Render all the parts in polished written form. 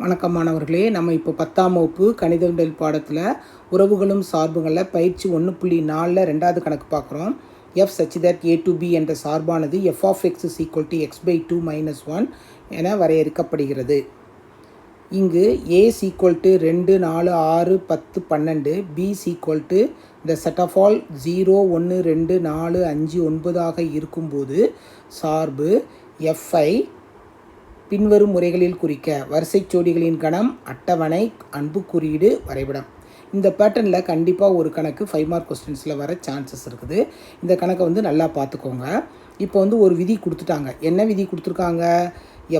வணக்கம் மாணவர்களே, நம்ம இப்போ 10ஆம் வகுப்பு கணிதவியல் பாடத்தில் உறவுகளும் சார்புகளில் பயிற்சி 1.4 ரெண்டாவது கணக்கு பார்க்குறோம். f such that a to b என்ற சார்பானது f of x is equal to x by 2 minus 1 என வரையறுக்கப்படுகிறது. இங்கு a is equal to 2, 4, 6, 10, 12, b is equal to the set of all 0, 1, 2, 4, 5, 9 ஆக இருக்கும்போது சார்பு f ஐ பின்வரும் முறைகளில் குறிக்க. வரிசை ஜோடிகளின் கணம், அட்டவணை, அன்பு குறியீடு, வரைபடம். இந்த பேட்டர்னில் கண்டிப்பாக ஒரு கணக்கு 5 மார்க் கொஸ்டின்ஸில் வர சான்சஸ் இருக்குது. இந்த கணக்கை நல்லா பார்த்துக்கோங்க. இப்போ ஒரு விதி கொடுத்துட்டாங்க. என்ன விதி கொடுத்துருக்காங்க?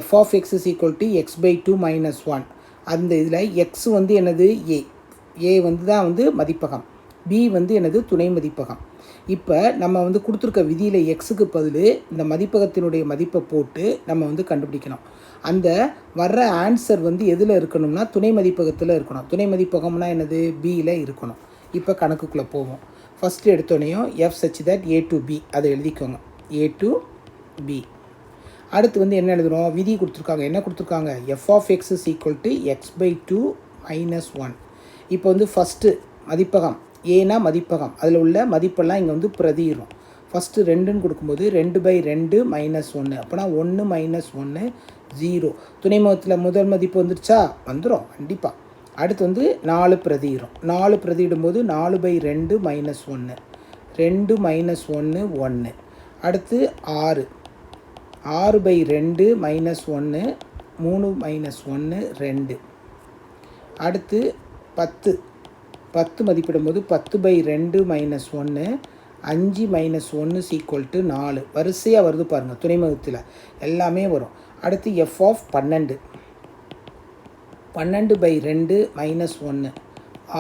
f of x is equal to x by 2 minus 1. அந்த இதில் x என்னது? a தான் மதிப்பகம், b என்னது? துணை மதிப்பகம். இப்போ நம்ம கொடுத்துருக்க விதியில் எக்ஸுக்கு பதில் இந்த மதிப்பகத்தினுடைய மதிப்பை போட்டு நம்ம கண்டுபிடிக்கணும். அந்த வர்ற ஆன்சர் எதில் இருக்கணும்னா துணை மதிப்பகத்தில் இருக்கணும். துணை மதிப்பகம்னா என்னது? பியில் இருக்கணும். இப்போ கணக்குக்குள்ளே போவோம். ஃபஸ்ட்டு எடுத்தோடனையும் F such that A to B அதை எழுதிக்கோங்க. A to B. அடுத்து என்ன எழுதுகிறோம்? விதி கொடுத்துருக்காங்க. என்ன கொடுத்துருக்காங்க? F of X is equal to X by 2 minus 1. இப்போ ஃபஸ்ட்டு மதிப்பகம் ஏனா மதிப்பகம், அதில் உள்ள மதிப்பெல்லாம் இங்கே பிரதியிடும். ஃபஸ்ட்டு 2ன்னு கொடுக்கும்போது 2 பை 2 மைனஸ் 1, அப்போனா 1 மைனஸ் 1 0. துணை மகத்தில் முதல் மதிப்பு வந்துருச்சா? வந்துடும் கண்டிப்பாக. அடுத்து 4 பிரதியிடும். 4 பிரதியிடும்போது 4 பை 2 மைனஸ் 1, 2 மைனஸ் 1 1. அடுத்து 6, 6 பை 2 மைனஸ் 1, 3 மைனஸ் 1 2. அடுத்து 10, 10 மதிப்பிடும்போது 10 by 2 minus 1, 5 minus 1 equal to 4. வரிசையாக வருது பாருங்கள், துணை மகத்தில் எல்லாமே வரும். அடுத்து F of 12, 12 by 2 minus 1,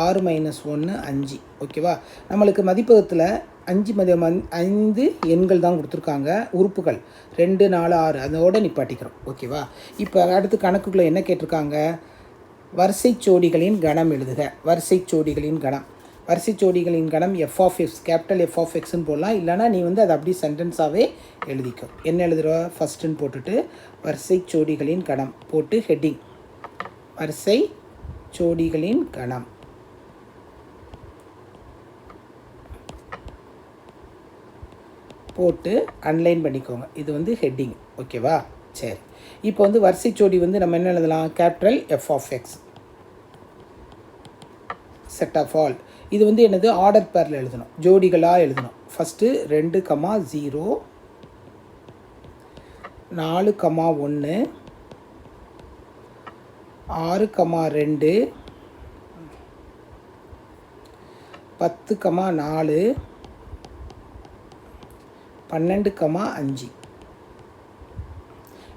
6 minus 1 5. ஓகேவா? நம்மளுக்கு மதிப்பகத்தில் 5 எண்கள் தான் கொடுத்துருக்காங்க, உறுப்புகள் 2, 4, 6, அதோடு நிப்பாட்டிக்கிறோம். ஓகேவா? இப்போ அடுத்து கணக்குக்குள்ளே என்ன கேட்டிருக்காங்க? வரிசை ஜோடிகளின் கணம் எழுதுக. வரிசை ஜோடிகளின் கணம். வரிசை ஜோடிகளின் கணம் F of X, capital F of எக்ஸ்ன்னு போடலாம். இல்லைனா நீ அதை அப்படியே சென்டென்ஸாகவே எழுதிக்கோ. என்ன எழுதுகிற? ஃபஸ்ட்டுன்னு போட்டுட்டு வரிசை ஜோடிகளின் கணம் போட்டு ஹெட்டிங் வரிசை ஜோடிகளின் கணம் போட்டு அன்லைன் பண்ணிக்கோங்க. இது ஹெட்டிங். ஓகேவா? சரி. இப்போ வரிசை ஜோடி நம்ம என்ன எழுதலாம்? Capital F of X set of all. இது என்னது? ஆர்டர் பேரில் எழுதணும், ஜோடிகளாக எழுதணும். ஃபஸ்ட்டு 2, 0, 4, 1, 6, 2, 10, 4, 12, 5.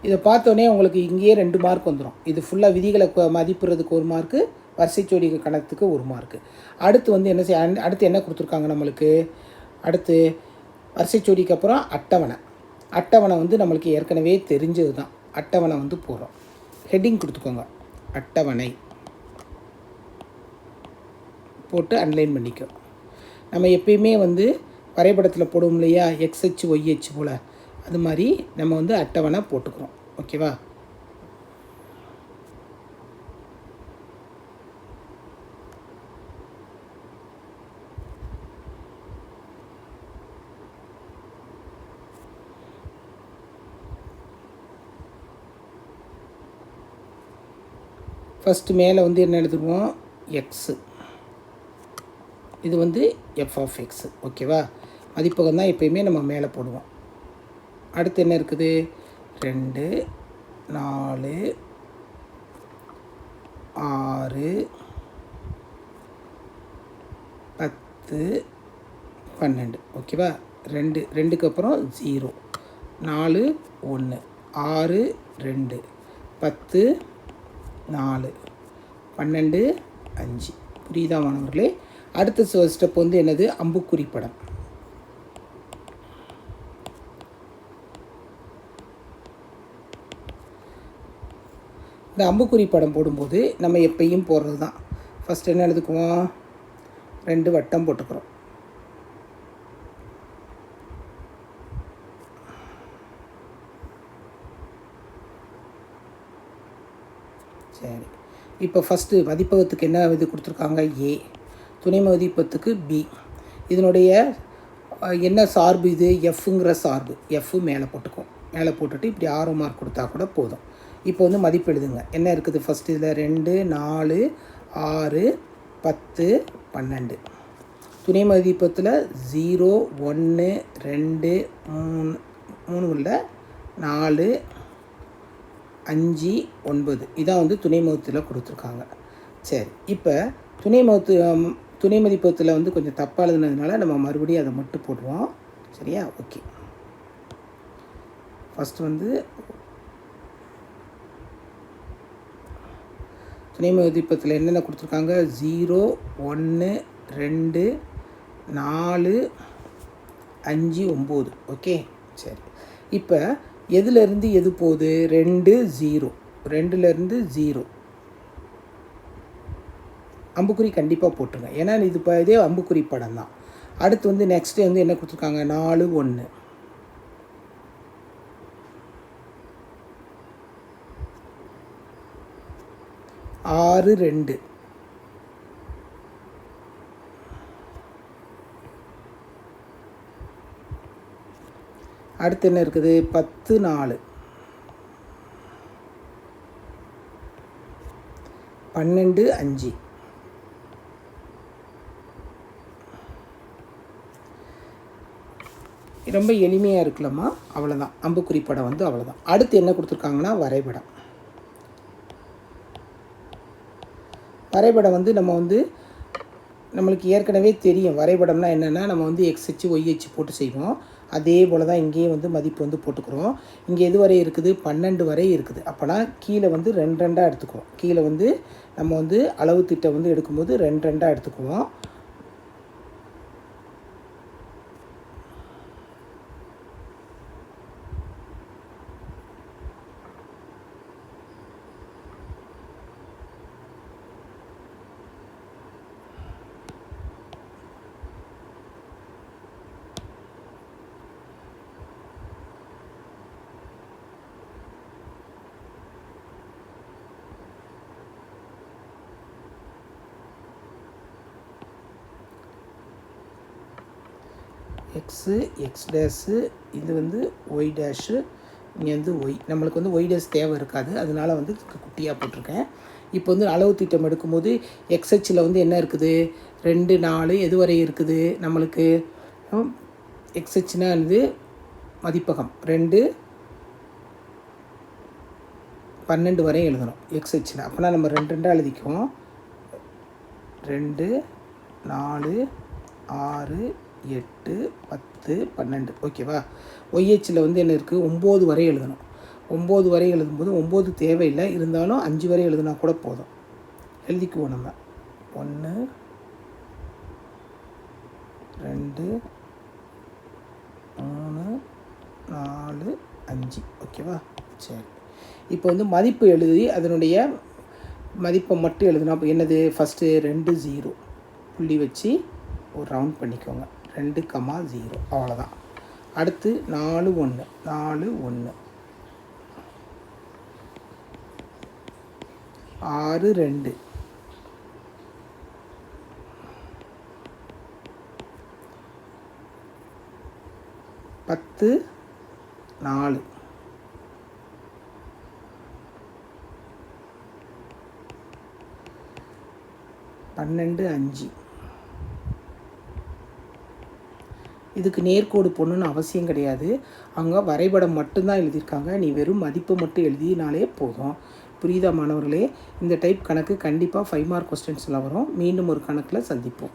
இதை பார்த்தோன்னே உங்களுக்கு இங்கேயே 2 மார்க் வந்துடும். இது ஃபுல்லாக விதிகளை மதிப்பிடுறதுக்கு 1 மார்க்கு, வரிசை ஜோடி கணத்துக்கு 1 மார்க்கு. அடுத்து என்ன செய்ய? அடுத்து என்ன கொடுத்துருக்காங்க நம்மளுக்கு? அடுத்து வரிசை ஜோடிக்கு அப்புறம் அட்டவணை. அட்டவணை நம்மளுக்கு ஏற்கனவே தெரிஞ்சது தான். அட்டவணை போடுறோம். ஹெட்டிங் கொடுத்துக்கோங்க, அட்டவணை போட்டு அன்லைன் பண்ணிக்கோ. நம்ம எப்பயுமே வரைபடத்தில் போடுவோம் இல்லையா, எக்ஸ்ஹெச் ஒய்ஹெச் போல், அது மாதிரி நம்ம அட்டவணை போட்டுக்கிறோம். ஓகேவா? ஃபஸ்ட்டு மேலே என்ன எழுதுருவோம்? எக்ஸு. இது எஃப் ஆஃப் எக்ஸு. ஓகேவா? மதிப்பகம் தான் எப்பயுமே நம்ம மேலே போடுவோம். அடுத்து என்ன இருக்குது? 2, 4, 6, 10, 12. ஓகேவா? 2க்கு அப்புறம் 0, 4, 1, 6, 2, 10, 4, 12, 5. புரியுதா மாணவர்களே? அடுத்த ஸ்டெப் என்னது? அம்புக்குறி படம். இந்த அம்புக்குறி படம் போடும்போது நம்ம எப்பயும் போடுறது தான். ஃபஸ்ட்டு என்ன எழுதுக்குவோம்? 2 வட்டம் போட்டுக்கிறோம். சரி, இப்போ ஃபஸ்ட்டு மதிப்பகத்துக்கு என்ன இது கொடுத்துருக்காங்க? ஏ. துணை மதிப்பகத்துக்கு பி. இதனுடைய என்ன சார்பு இது? எஃப்ங்கிற சார்பு. எஃப் மேலே போட்டுக்கும். மேலே போட்டுட்டு இப்படி 6 மார்க் கொடுத்தா கூட போதும். இப்போ வந்து மதிப்பு எழுதுங்க. என்ன இருக்குது ஃபஸ்ட்டு இதில்? 2, 4, 6, 10, 12. துணை மதிப்பகத்தில் 0, 1, 2, 3 இல்லை 4, 5, 9 இதான் வந்து துணை மதிப்பகத்தில் கொடுத்துருக்காங்க. சரி, இப்போ துணை மதிப்பகத்தில் வந்து கொஞ்சம் தப்பாக எழுதுனதுனால நம்ம மறுபடியும் அதை மட்டும் போடுவோம். சரியா? ஓகே. ஃபஸ்ட்டு வந்து துணை மதிப்பகத்தில் என்னென்ன கொடுத்துருக்காங்க? 0, 1, 2, 4, 5, 9. ஓகே. சரி, இப்போ எதுலேருந்து எது போகுது? 2, 0. 2லேருந்து 0 அம்புக்குறி கண்டிப்பாக போட்டுருங்க. ஏன்னா இது இப்போ இதே அம்புக்குறி படம் தான். அடுத்து வந்து நெக்ஸ்ட்டு வந்து என்ன கொடுத்துருக்காங்க? 4, 1. 6, 2. அடுத்து என்ன இருக்குது? 10, 4. 12, 5. ரொம்ப எளிமையாக இருக்கலாமா? அவ்வளோதான். அம்புக்குறி படம் வந்து அவ்வளோதான். அடுத்து என்ன கொடுத்துருக்காங்கன்னா வரைபடம். வரைபடம் வந்து நம்மளுக்கு ஏற்கனவே தெரியும். வரைபடம்னா என்னென்னா நம்ம வந்து எக்ஸ் அச்சு ஒய் அச்சு போட்டு செய்வோம். அதே போல் தான் இங்கேயும் வந்து மதிப்பு வந்து போட்டுக்கிறோம். இங்கே எது வரை இருக்குது? 12 வரை இருக்குது. அப்போனா கீழே வந்து 2 2 எடுத்துக்குவோம். கீழே வந்து நம்ம வந்து அளவு திட்டம் வந்து எடுக்கும்போது 2 2 எடுத்துக்குவோம். எக்ஸு, எக்ஸ் டேஷு, இது வந்து ஒய் டேஷு, இங்கே வந்து ஒய். நம்மளுக்கு வந்து ஒய் டேஷ் தேவை இருக்காது, அதனால் வந்து குட்டியாக போட்டிருக்கேன். இப்போ வந்து அளவு திட்டம் எடுக்கும்போது எக்ஸ் அச்சில் வந்து என்ன இருக்குது? 2, 4 எது வரை இருக்குது நம்மளுக்கு? எக்ஸ் அச்சுனா வந்து மதிப்பகம் 2, 12 வரை எழுதணும் எக்ஸ் அச்சில். அப்போனா நம்ம 2 2 எழுதிக்குவோம். 2, 4, 6, 8, 10, 12. ஓகேவா? ஒய்ஹெச்சில் வந்து என்ன இருக்குது? 9 வரை எழுதணும். 9 வரை எழுதும்போது 9 தேவையில்லை, இருந்தாலும் 5 வரை எழுதுனா கூட போதும். எழுதிக்குவோம் நம்ம. 1, 2, 3, 4, 5. ஓகேவா? சரி, இப்போ வந்து மதிப்பு எழுதி அதனுடைய மதிப்பை மட்டும் எழுதுனா என்னது? ஃபஸ்ட்டு 2, 0 புள்ளி வச்சு ஒரு ரவுண்ட் பண்ணிக்கோங்க. 2, 0 அவ்வளோதான். அடுத்து 4, 1. 4, 1. 6, 2. 10, 4. 12, 5. இதுக்கு நேர்கோடு போடணுன்னு அவசியம் கிடையாது. அவங்க வரைபடம் மட்டும்தான் எழுதியிருக்காங்க. நீ வெறும் மதிப்பு மட்டும் எழுதினாலே போதும். புரியுதா மாணவர்களே? இந்த டைப் கணக்கு கண்டிப்பாக 5 மார்க் கொஸ்டின்ஸில் வரும். மீண்டும் ஒரு கணக்கில் சந்திப்போம்.